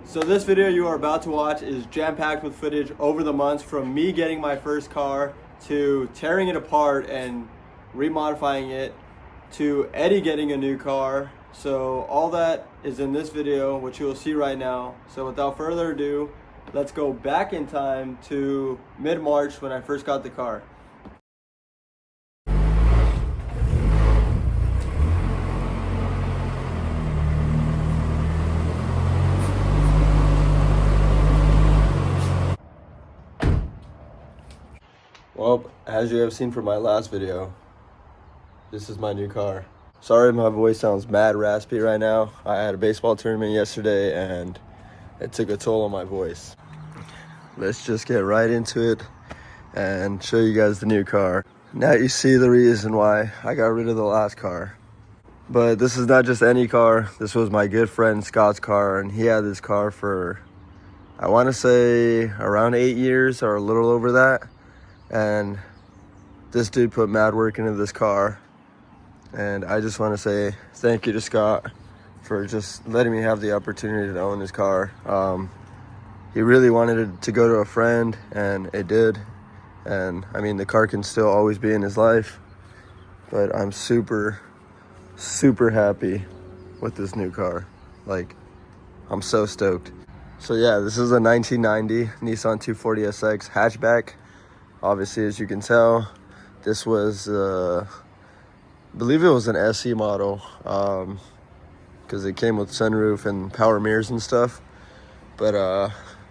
So this video you are about to watch is jam-packed with footage over the months from me getting my first car to tearing it apart and remodifying it to Eddie getting a new car. So all that is in this video, which you will see right now. So without further ado, let's go back in time to mid-March when I first got the car. Well, as you have seen from my last video, this is my new car. Sorry my voice sounds mad raspy right now. I had a baseball tournament yesterday and it took a toll on my voice. Let's just get right into it and show you guys the new car. Now you see the reason why I got rid of the last car. But this is not just any car. This was my good friend Scott's car, and he had this car for, I want to say, around 8 years or a little over that. And this dude put mad work into this car, and I just want to say thank you to Scott for just letting me have the opportunity to own his car. He really wanted it to go to a friend, and it did. And I mean, the car can still always be in his life, but I'm super happy with this new car. Like, I'm so stoked. So yeah, this is a 1990 Nissan 240SX hatchback. Obviously, as you can tell, this was, I believe it was an SE model, because it came with sunroof and power mirrors and stuff. But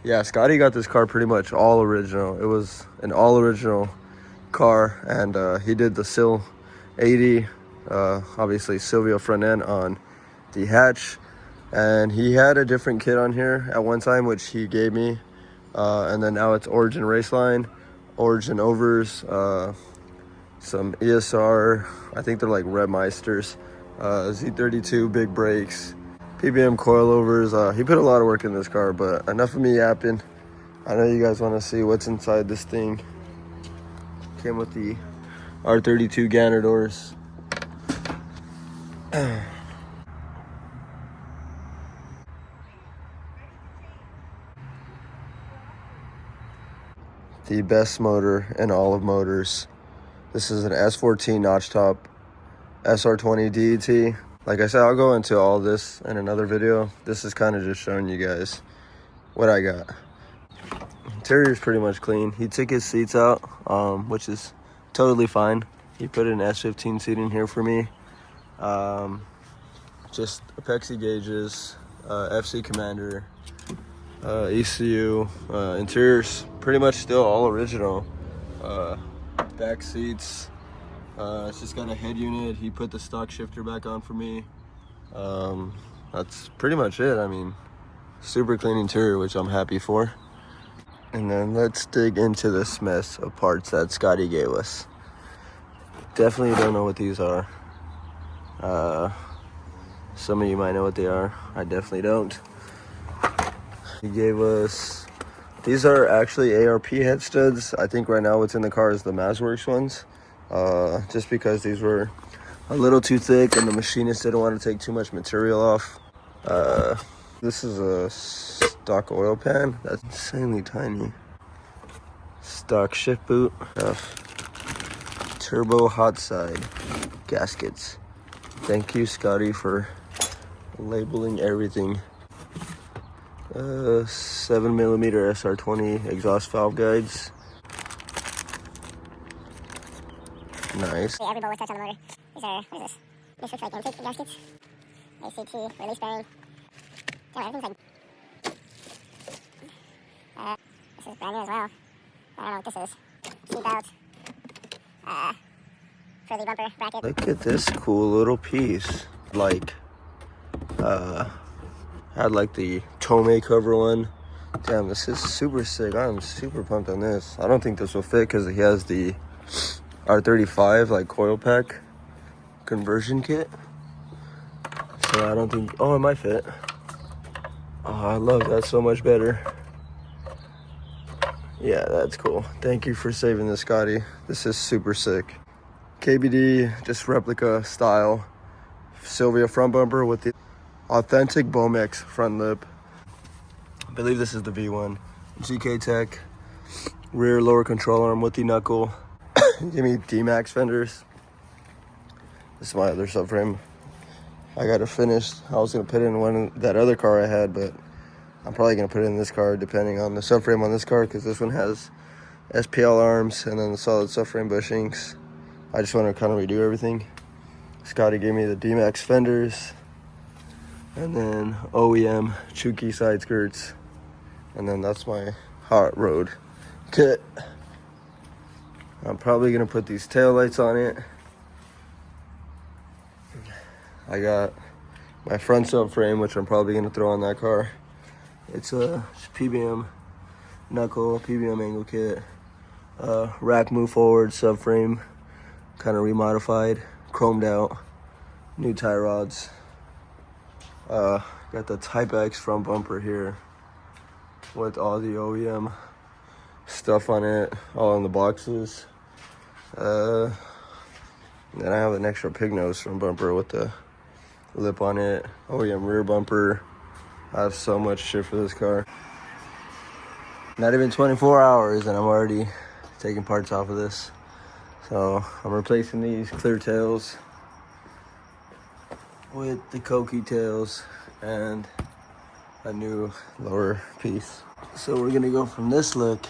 yeah, Scotty got this car pretty much all original. It was an all original car, and he did the Sil 80, obviously Silvio front end on the hatch. And he had a different kit on here at one time, which he gave me, and then now it's Origin Raceline. Origin overs, some ESR, I think they're like Redmeisters, Z32 big brakes, PBM coilovers. He put a lot of work in this car, but enough of me yapping. I know you guys want to see what's inside this thing. Came with the R32 Ganner doors. The best motor in all of motors. This is an S14 notch top SR20 DET. Like I said, I'll go into all this in another video. This is kind of just showing you guys what I got. Interior is pretty much clean. He took his seats out, which is totally fine. He put an S15 seat in here for me. Just Apexi gauges, FC Commander, ECU. Interior's pretty much still all original. Back seats, it's just got a head unit. He put the stock shifter back on for me. That's pretty much it. I mean, super clean interior, which I'm happy for. And then let's dig into this mess of parts that Scotty gave us. Definitely don't know what these are. Some of you might know what they are. I definitely don't. He gave us, these are actually ARP head studs. I think right now what's in the car is the Mazworks ones. Just because these were a little too thick and the machinist didn't want to take too much material off. This is a stock oil pan. That's insanely tiny. Stock shift boot. Turbo hot side gaskets. Thank you, Scotty, for labeling everything. 7mm SR20 exhaust valve guides. Nice. Every bolus touch on the motor. These are, what is this? This looks like intake gaskets. ACT, release bearing. Yeah, everything's like... this is brand new as well. I don't know what this is. Seat belt. For the bumper bracket. Look at this cool little piece. Like, had like the Tomei cover one. Damn, this is super sick. I'm super pumped on this. I don't think this will fit because he has the R35 like coil pack conversion kit. So I don't think, oh, it might fit. Oh, I love that so much better. Yeah, that's cool. Thank you for saving this, Scotty. This is super sick. KBD, just replica style. Silvio front bumper with the authentic Bomex front lip. I believe this is the V1. GK Tech, rear lower control arm with the knuckle. Give me D-Max fenders. This is my other subframe. I got it finished. I was gonna put it in that other car I had, but I'm probably gonna put it in this car depending on the subframe on this car, because this one has SPL arms and then the solid subframe bushings. I just want to kind of redo everything. Scotty gave me the D-Max fenders, and then OEM Chuki side skirts, and then that's my hot road kit. I'm probably gonna put these tail lights on it. I got my front subframe, which I'm probably gonna throw on that car. It's a PBM knuckle, PBM angle kit, rack move forward subframe, kind of remodified, chromed out, new tie rods. Got the Type X front bumper here with all the OEM stuff on it, all in the boxes. Then I have an extra pig nose front bumper with the lip on it, OEM rear bumper. I have so much shit for this car. Not even 24 hours and I'm already taking parts off of this. So I'm replacing these clear tails with the Koki tails and a new lower piece. So we're gonna go from this look,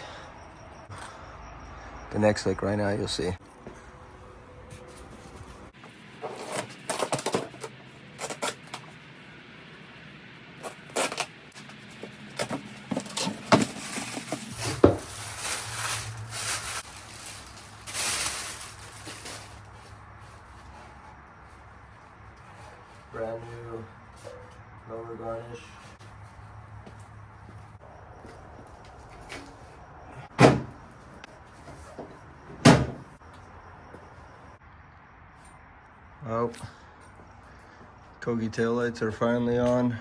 the next look right now, you'll see. Brand new lower garnish. Oh, Kogi taillights are finally on.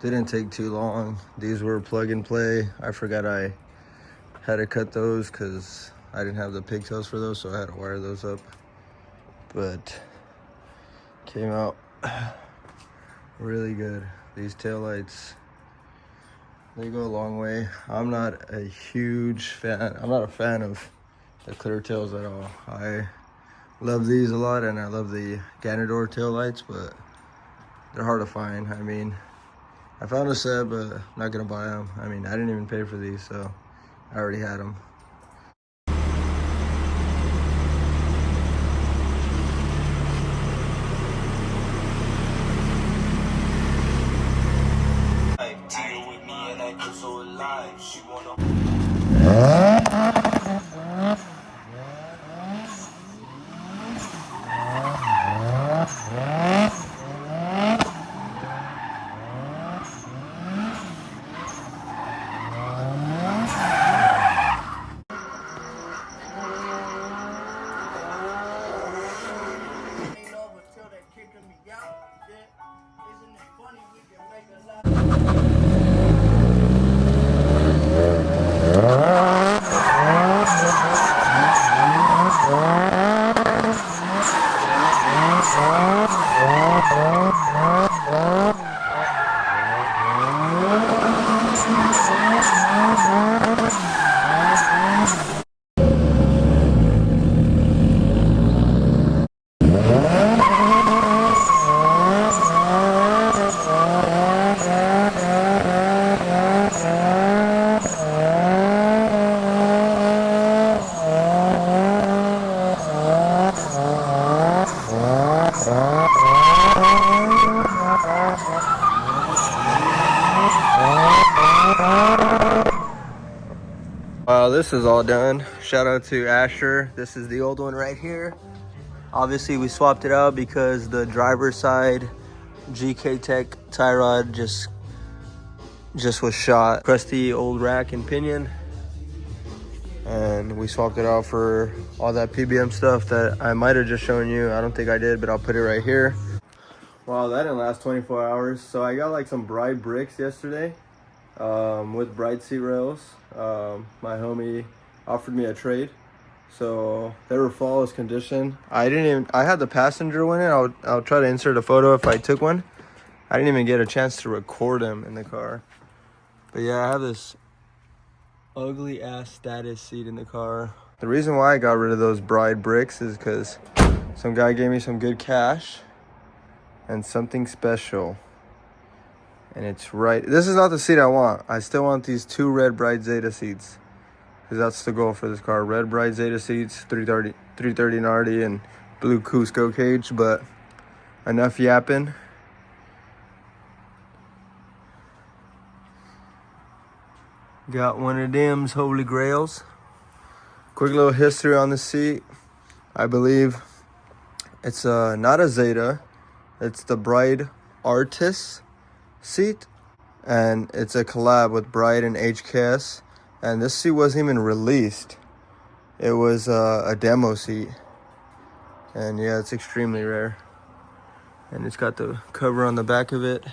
Didn't take too long. These were plug and play. I forgot I had to cut those because I didn't have the pigtails for those, so I had to wire those up. But came out really good. These taillights, they go a long way. I'm not a huge fan. I'm not a fan of the clear tails at all. I love these a lot, and I love the Ganador taillights, but they're hard to find. I mean, I found a set, but I'm not gonna buy them. I mean, I didn't even pay for these, so I already had them. Wow, this is all done. Shout out to Asher. This is the old one right here. Obviously, we swapped it out because the driver's side GK Tech tie rod just was shot. Crusty old rack and pinion. And we swapped it out for all that PBM stuff that I might have just shown you. I don't think I did, but I'll put it right here. Wow, that didn't last 24 hours. So I got like some bright bricks yesterday with bright seat rails. My homie offered me a trade. So they were flawless condition. I had the passenger one in. I'll try to insert a photo if I took one. I didn't even get a chance to record him in the car. But yeah, I have this ugly ass status seat in the car. The reason why I got rid of those bride bricks is because some guy gave me some good cash and something special. And it's right. This is not the seat I want. I still want these 2 red Bride Zeta seats. Because that's the goal for this car. Red Bride Zeta seats, 330 Nardi, and blue Cusco cage. But enough yapping. Got one of them's holy grails. Quick little history on the seat. I believe it's not a Zeta. It's the Bride Artis seat. And it's a collab with Bride and HKS. And this seat wasn't even released. It was a demo seat. And yeah, it's extremely rare. And it's got the cover on the back of it.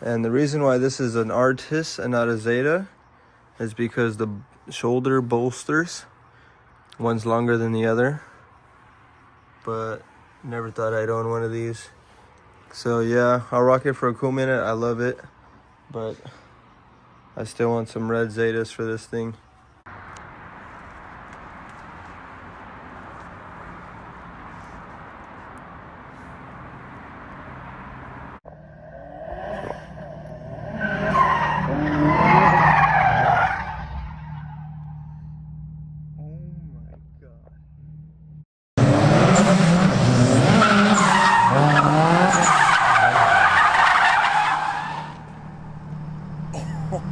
And the reason why this is an Artis and not a Zeta is because the shoulder bolsters, one's longer than the other. But never thought I'd own one of these. So yeah, I'll rock it for a cool minute. I love it. But I still want some red Zetas for this thing.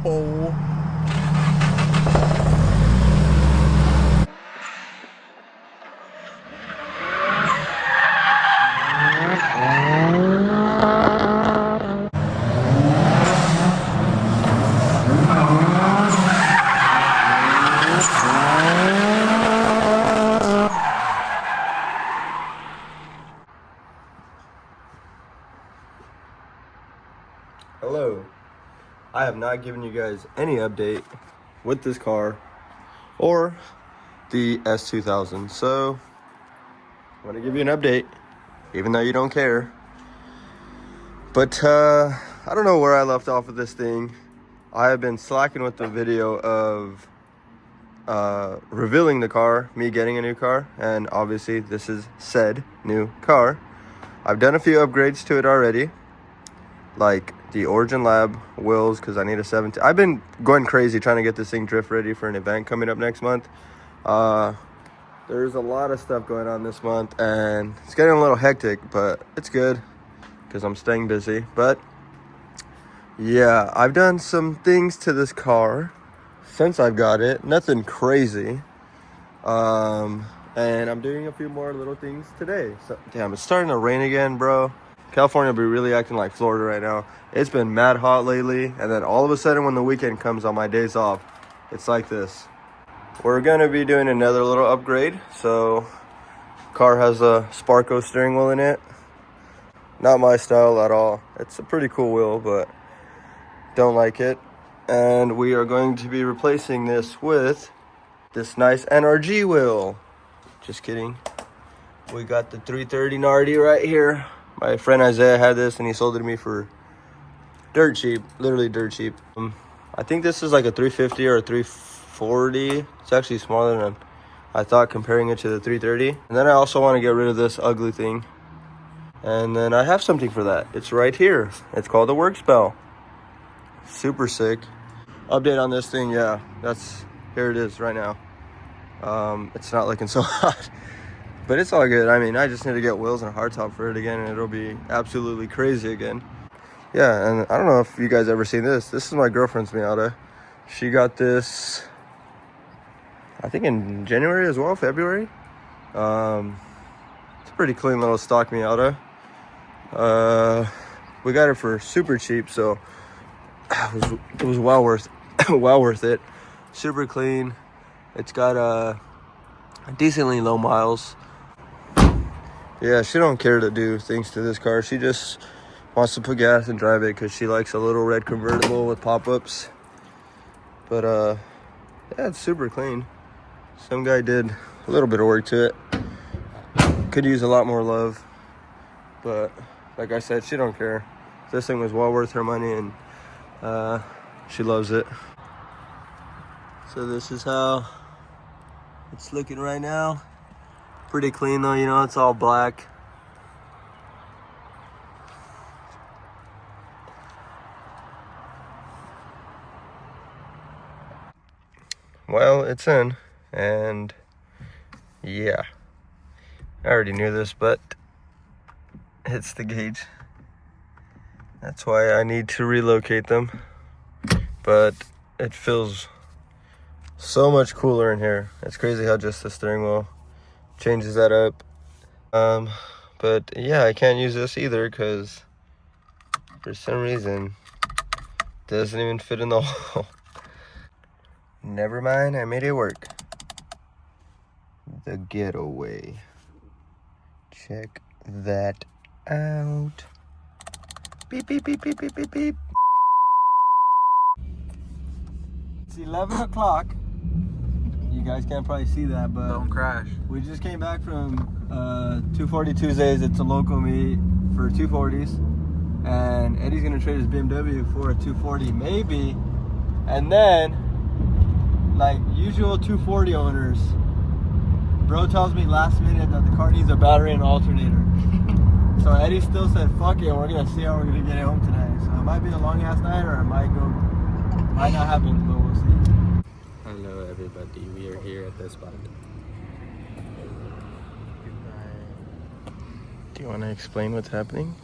Oh. Hello. I have not given you guys any update with this car or the S2000. So I'm going to give you an update, even though you don't care. But I don't know where I left off with this thing. I have been slacking with the video of revealing the car, me getting a new car. And obviously this is said new car. I've done a few upgrades to it already. Like the Origin Lab wheels, because I need a 17. I've been going crazy trying to get this thing drift ready for an event coming up next month. There's a lot of stuff going on this month, and it's getting a little hectic, but it's good because I'm staying busy. But yeah, I've done some things to this car since I've got it. Nothing crazy. And I'm doing a few more little things today. So damn, it's starting to rain again, bro. California will be really acting like Florida right now. It's been mad hot lately, and then all of a sudden when the weekend comes on my days off, it's like this. We're going to be doing another little upgrade. So car has a Sparco steering wheel in it. Not my style at all. It's a pretty cool wheel, but don't like it. And we are going to be replacing this with this nice NRG wheel. Just kidding. We got the 330 Nardi right here. My friend Isaiah had this and he sold it to me for dirt cheap, literally dirt cheap. I think this is like a 350 or a 340. It's actually smaller than I thought comparing it to the 330. And then I also want to get rid of this ugly thing. And then I have something for that. It's right here. It's called the Works Bell. Super sick. Update on this thing, yeah. Here it is right now. It's not looking so hot. But it's all good. I mean, I just need to get wheels and a hardtop for it again, and it'll be absolutely crazy again. Yeah, and I don't know if you guys ever seen this. This is my girlfriend's Miata. She got this, I think in January as well, February. It's a pretty clean little stock Miata. We got it for super cheap, so it was well worth it. Super clean. It's got decently low miles. Yeah, she don't care to do things to this car. She just wants to put gas and drive it because she likes a little red convertible with pop-ups. But yeah, it's super clean. Some guy did a little bit of work to it. Could use a lot more love. But like I said, she don't care. This thing was well worth her money, and She loves it. So this is how it's looking right now. Pretty clean though, you know, it's all black. Well, it's in, and yeah, I already knew this, but it's the gauge. That's why I need to relocate them. But it feels so much cooler in here. It's crazy how just the steering wheel changes that up. But yeah, I can't use this either because for some reason it doesn't even fit in the hole. Never mind, I made it work. The getaway. Check that out. Beep, beep, beep, beep, beep, beep, beep. It's 11 o'clock. You guys can't probably see that, but Don't crash. we just came back from 240 Tuesdays. It's a local meet for 240s. And Eddie's gonna trade his BMW for a 240 maybe. And then, like usual 240 owners, bro tells me last minute that the car needs a battery and alternator. So Eddie still said, fuck it, we're gonna see how we're gonna get it home tonight. So it might be a long ass night or it might not happen, but we'll see. Hello everybody, we are here at this spot. Do you wanna explain what's happening?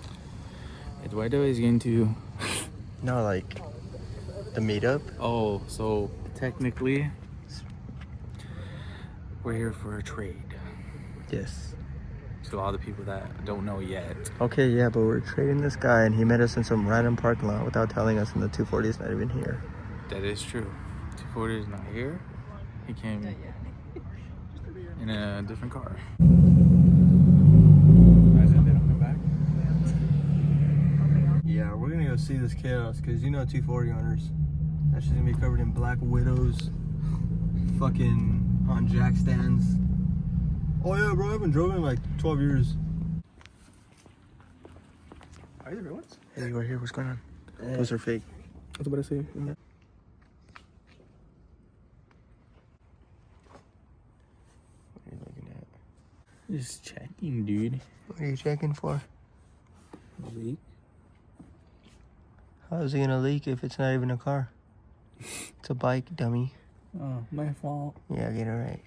Eduardo is going to... No, like the meetup? Oh, so technically, we're here for a trade. Yes. To all the people that don't know yet. Okay, yeah, but we're trading this guy and he met us in some random parking lot without telling us, and the 240 is not even here. That is true. 240 is not here. He came in a different car. Yeah, we're gonna go see this chaos because you know 240 owners. That's just gonna be covered in black widows, fucking on jack stands. Oh yeah, bro, I haven't driven in like 12 years. Are you the real ones? Hey, right here, what's going on? Those are fake. I was about to say. What are you looking at? Just checking, dude. What are you checking for? Leak. How is it gonna leak if it's not even a car? It's a bike, dummy. Oh, my fault. Yeah, get it right.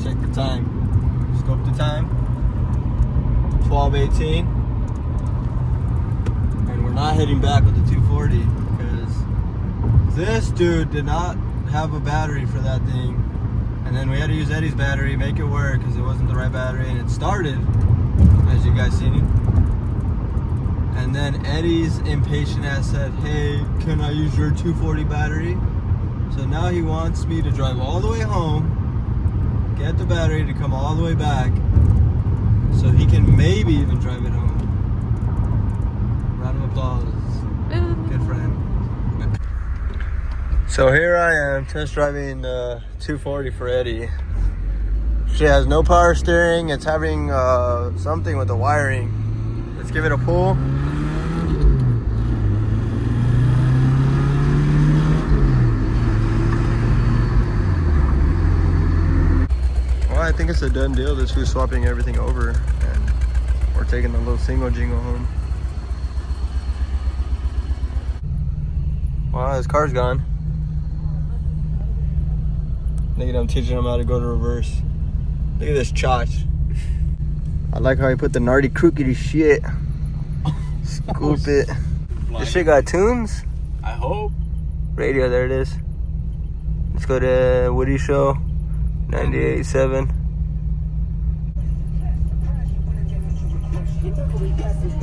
Check the time. Scope the time. 12:18. And we're not heading back with the 240 because this dude did not have a battery for that thing. And then we had to use Eddie's battery, make it work because it wasn't the right battery, and it started, as you guys seen. And then Eddie's impatient ass said, hey, can I use your 240 battery? So now he wants me to drive all the way home, get the battery to come all the way back, so he can maybe even drive it home. Round of applause. Good for him. So here I am, test driving the 240 for Eddie. She has no power steering. It's having something with the wiring. Let's give it a pull. Well, I think it's a done deal. This who's swapping everything over, and we're taking the little single jingle home. Wow, his car's gone. Look at him teaching him how to go to reverse. Look at this chotch. I like how he put the gnarly crookedy shit. Scoop it. This shit got tunes? I hope. Radio, there it is. Let's go to Woody Show 98.7.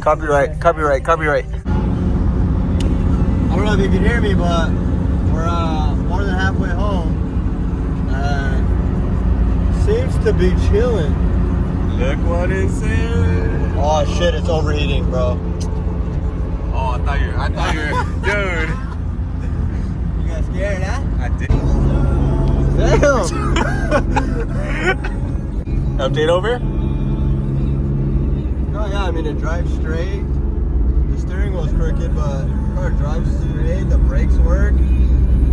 Copyright, copyright, copyright. I don't know if you can hear me, but we're more than halfway home. Seems to be chilling. Look what it said. Oh shit, it's overheating, bro. Oh, I thought you were, dude. You got scared, huh? I did. Damn. Update over? Oh yeah, I mean it drives straight. The steering wheel's crooked, but the car drives straight. The brakes work.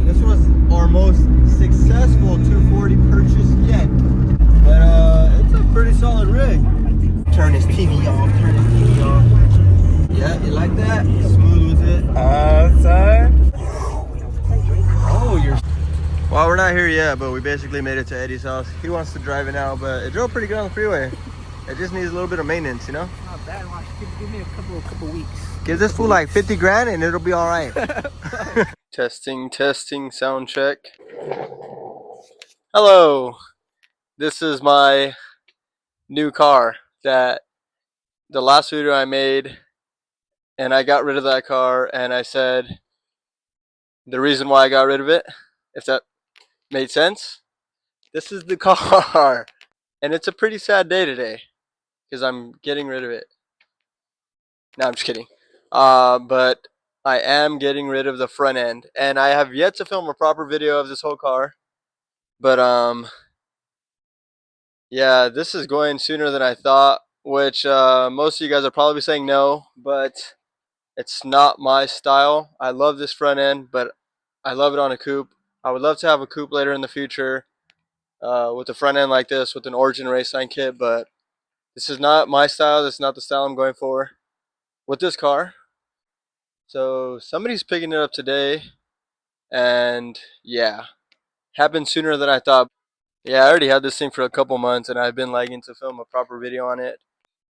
This was our most successful 240 purchase yet. But it's a pretty solid rig. Turn his TV off. Turn his TV off. Yeah, you like that? Smooth with it. Son. Oh, you're. Well, we're not here yet, but we basically made it to Eddie's house. He wants to drive it now, but it drove pretty good on the freeway. It just needs a little bit of maintenance, you know? Not bad. Watch, give me a couple weeks. Give this fool like 50 grand and it'll be all right. Testing, sound check. Hello. This is my new car that the last video I made, and I got rid of that car, and I said the reason why I got rid of it, if that made sense. This is the car, and it's a pretty sad day today because I'm getting rid of it. No, I'm just kidding. But I am getting rid of the front end, and I have yet to film a proper video of this whole car. But yeah, this is going sooner than I thought, which most of you guys are probably saying no, but it's not my style. I love this front end, but I love it on a coupe. I would love to have a coupe later in the future with a front end like this with an Origin race line kit, but this is not my style. This is not the style I'm going for with this car. So somebody's picking it up today, and yeah, happened sooner than I thought. Yeah, I already had this thing for a couple months, and I've been lagging to film a proper video on it.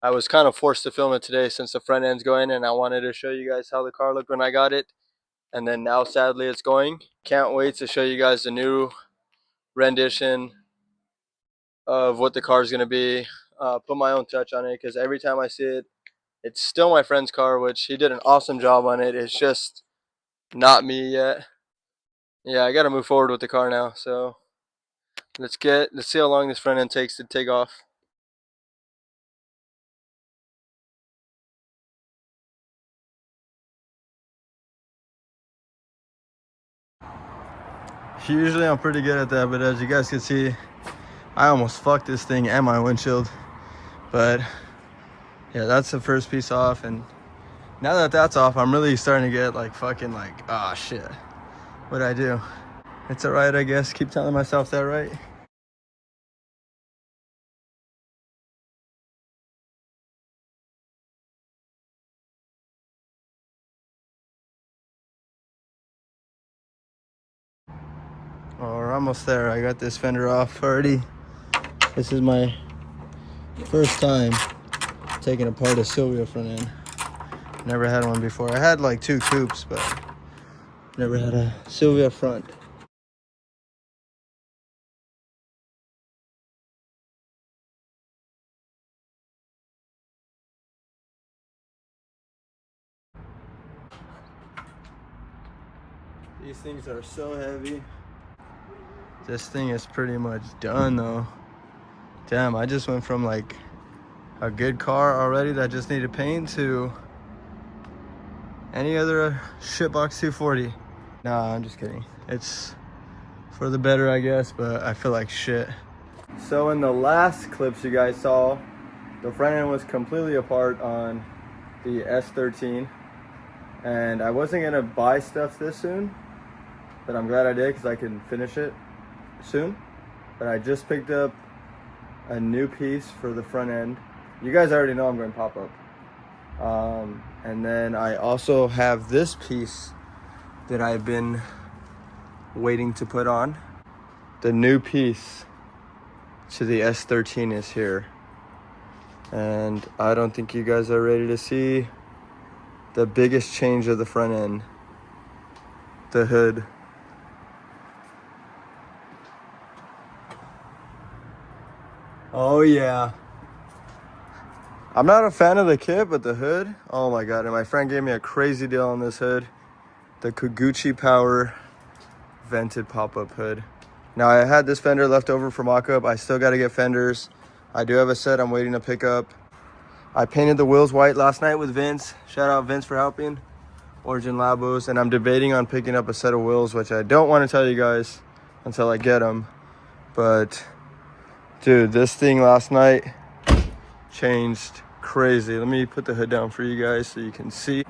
I was kind of forced to film it today since the front end's going, and I wanted to show you guys how the car looked when I got it. And then now, sadly, it's going. Can't wait to show you guys the new rendition of what the car is going to be. Put my own touch on it, because every time I see it, it's still my friend's car, which he did an awesome job on it. It's just not me yet. Yeah, I got to move forward with the car now. So let's see how long this front end takes to take off. Usually I'm pretty good at that, but as you guys can see, I almost fucked this thing and my windshield. But yeah, that's the first piece off, and now that that's off, I'm really starting to get like fucking like, ah, shit, what'd I do? It's alright, I guess. Keep telling myself that, right? Oh, we're almost there. I got this fender off already. This is my first time taking apart a Sylvia front end. Never had one before. I had like 2 coupes, but never had a Sylvia front. These things are so heavy. This thing is pretty much done though. Damn, I just went from like a good car already that just needed paint to any other shitbox 240. Nah, I'm just kidding. It's for the better, I guess, but I feel like shit. So in the last clips you guys saw, the front end was completely apart on the S13, and I wasn't gonna buy stuff this soon, but I'm glad I did because I can finish it soon. But I just picked up a new piece for the front end. You guys already know I'm going pop-up. And then I also have this piece that I've been waiting to put on. The new piece to the S13 is here. And I don't think you guys are ready to see the biggest change of the front end. The hood. Oh yeah. I'm not a fan of the kit, but the hood, oh my god. And my friend gave me a crazy deal on this hood. The Koguchi Power vented pop-up hood. Now I had this fender left over for mock-up. I still got to get fenders. I do have a set I'm waiting to pick up. I painted the wheels white last night with Vince. Shout out Vince for helping. Origin Labos. And I'm debating on picking up a set of wheels, which I don't want to tell you guys until I get them. But Dude, this thing last night changed crazy. Let me put the hood down for you guys so you can see.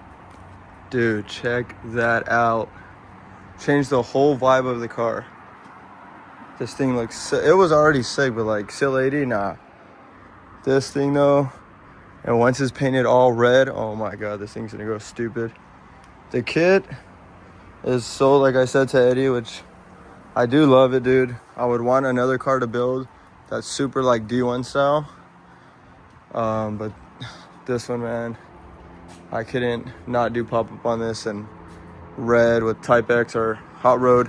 Dude, check that out. Changed the whole vibe of the car. This thing looks sick. It was already sick, but like still 80, nah. This thing though, and once it's painted all red, oh my god, this thing's gonna go stupid. The kit is so, like I said to Eddie, which I do love it, dude. I would want another car to build that's super like D1 style. But this one, man, I couldn't not do pop-up on this, and red with Type X or Hot Road.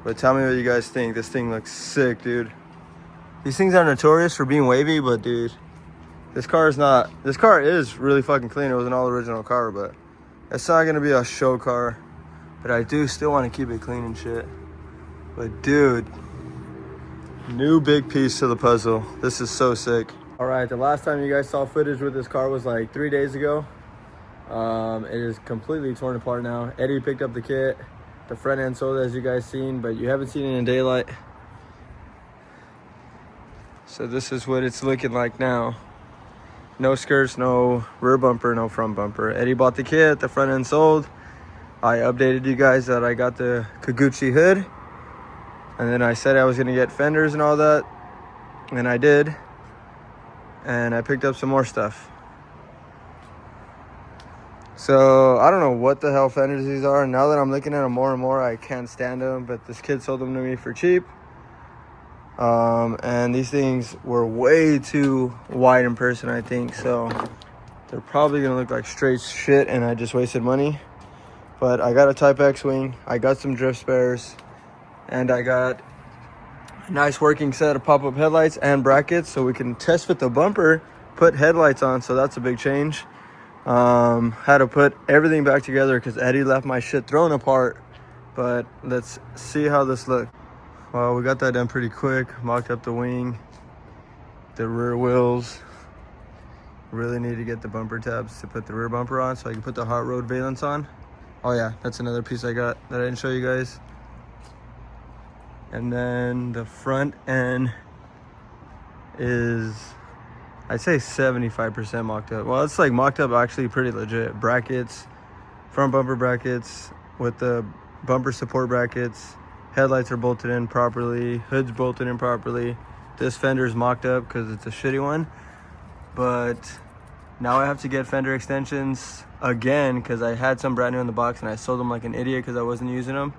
But tell me what you guys think. This thing looks sick, dude. These things are notorious for being wavy, but dude, this car is really fucking clean. It was an all original car, but it's not gonna be a show car. But I do still want to keep it clean and shit. But dude, new big piece to the puzzle. This is so sick. All right, the last time you guys saw footage with this car was like 3 days ago. It is completely torn apart now. Eddie picked up the kit. The front end sold, as you guys seen, but you haven't seen it in daylight. So this is what it's looking like now. No skirts, no rear bumper, no front bumper. Eddie bought the kit, the front end sold. I updated you guys that I got the Kaguchi hood. And then I said I was gonna get fenders and all that. And I did. And I picked up some more stuff. So I don't know what the hell fenders these are. Now that I'm looking at them more and more, I can't stand them. But this kid sold them to me for cheap. And these things were way too wide in person, I think. So they're probably gonna look like straight shit, and I just wasted money. But I got a Type X wing. I got some drift spares, and I got a nice working set of pop-up headlights and brackets, so we can test fit the bumper, put headlights on. So that's a big change. Had to put everything back together because Eddie left my shit thrown apart. But let's see how this looks. Well, we got that done pretty quick. Mocked up the wing, the rear wheels. Really need to get the bumper tabs to put the rear bumper on so I can put the hot road valence on. Oh yeah, that's another piece I got that I didn't show you guys. And then the front end is, I'd say 75% mocked up. Well, it's like mocked up actually pretty legit. Brackets, front bumper brackets with the bumper support brackets. Headlights are bolted in properly. Hood's bolted in properly. This fender's mocked up because it's a shitty one. But now I have to get fender extensions again because I had some brand new in the box and I sold them like an idiot because I wasn't using them.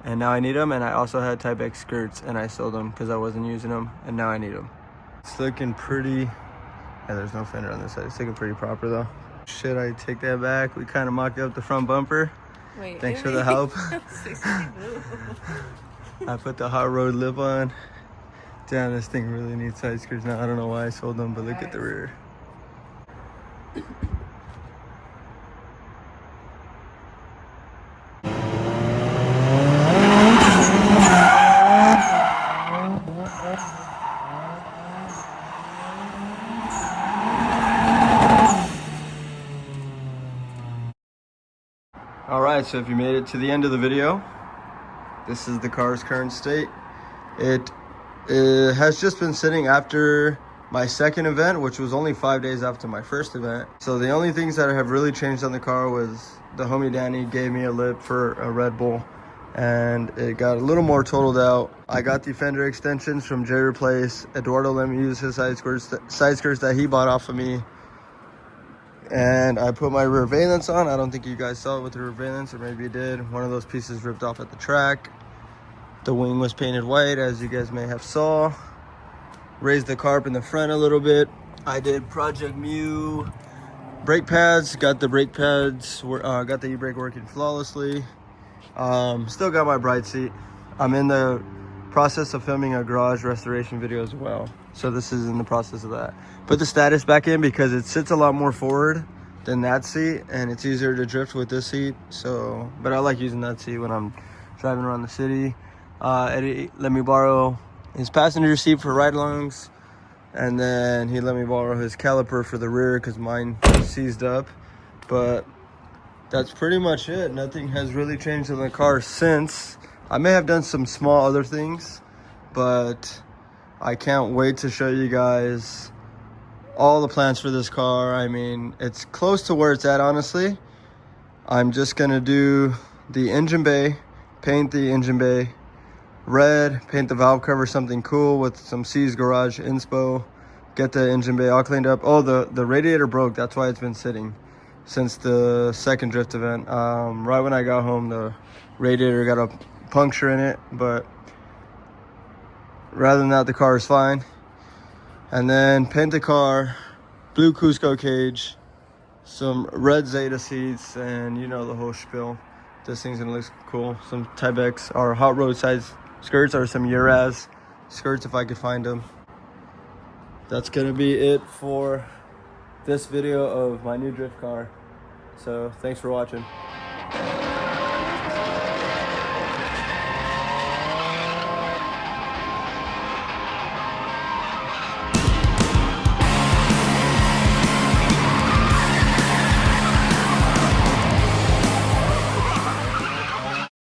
And now I need them. And I also had Type X skirts and I sold them because I wasn't using them. And now I need them. It's looking pretty. Yeah, there's no fender on this side. It's looking pretty proper though. Should I take that back? We kind of mocked up the front bumper. Wait, thanks for the help. 60 I put the hot road lip on. Damn, this thing really needs side skirts now. I don't know why I sold them, but look at the rear. Alright, so if you made it to the end of the video, this is the car's current state. It has just been sitting after my second event, which was only 5 days after my first event. So the only things that have really changed on the car was the homie Danny gave me a lip for a Red Bull, and it got a little more totaled out. I got the fender extensions from J Replace. Eduardo let me use his side skirts that he bought off of me. And I put my rear valence on. I don't think you guys saw it with the rear valence, or maybe you did. One of those pieces ripped off at the track. The wing was painted white, as you guys may have saw. Raised the carb in the front a little bit. I did Project Mu brake pads. Got the brake pads, got the e-brake working flawlessly. Still got my Bright seat. I'm in the process of filming a garage restoration video as well. So this is in the process of that. Put the status back in because it sits a lot more forward than that seat, and it's easier to drift with this seat. So, but I like using that seat when I'm driving around the city. Eddie let me borrow his passenger seat for ride-alongs, and then he let me borrow his caliper for the rear because mine seized up. But that's pretty much it. Nothing has really changed in the car since. I may have done some small other things, but I can't wait to show you guys all the plans for this car. I mean, it's close to where it's at, honestly. I'm just gonna do the engine bay, paint the engine bay red, paint the valve cover something cool with some C's Garage inspo, get the engine bay all cleaned up. Oh, the radiator broke. That's why it's been sitting since the second drift event. Right when I got home, the radiator got a puncture in it, but rather than that, the car is fine. And then paint the car, blue Cusco cage, some red Zeta seats, and you know the whole spiel. This thing's gonna look cool. Some Tybex or hot road size skirts, or some Uraz skirts if I could find them. That's gonna be it for this video of my new drift car. So thanks for watching.